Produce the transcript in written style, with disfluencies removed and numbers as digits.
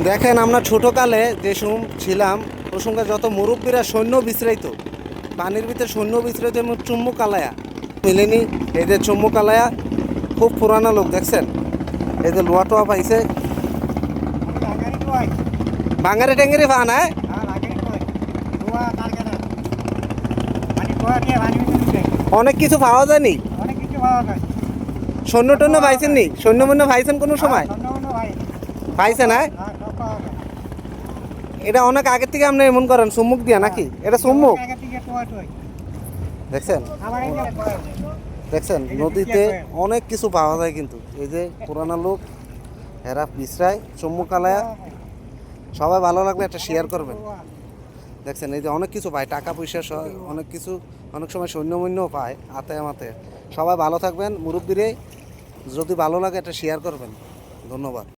দেখেন আমরা ছোটকালে যে ছিলাম ওই সঙ্গে যত মুরব্বীরা সৈন্য বিছড়াইতো পানির ভিতরে সৈন্য বিছড়াইতো এবং চুম্মু কালায়া মিলেনি। এই যে চুম্মু কালায়া খুব পুরানা লোক দেখছেন। এই যে লোয়া টোয়া পাইছে ভাঙারি ট্যাঙ্গারি পা না অনেক কিছু পাওয়া যায়নি। সৈন্য টন্য পাইছেন নি? সৈন্য মন্য পাইছেন কোনো সময়? পাইছে না? এটা অনেক আগের থেকে আপনি এমন করেন চুম্মুক দিয়া নাকি? এটা চুম্মুক দেখছেন। দেখছেন নদীতে অনেক কিছু পাওয়া যায় কিন্তু এই যে পুরানা লোক এরা বিশ্রায় চুম্মুক কালায়া। সবাই ভালো লাগলে একটা শেয়ার করবেন। দেখছেন এই যে অনেক কিছু পায়, টাকা পয়সা অনেক কিছু, অনেক সময় সৈন্যমৈন্যও পায় আতায় মাতে। সবাই ভালো থাকবেন। মুরব্বীরে যদি ভালো লাগে একটা শেয়ার করবেন। ধন্যবাদ।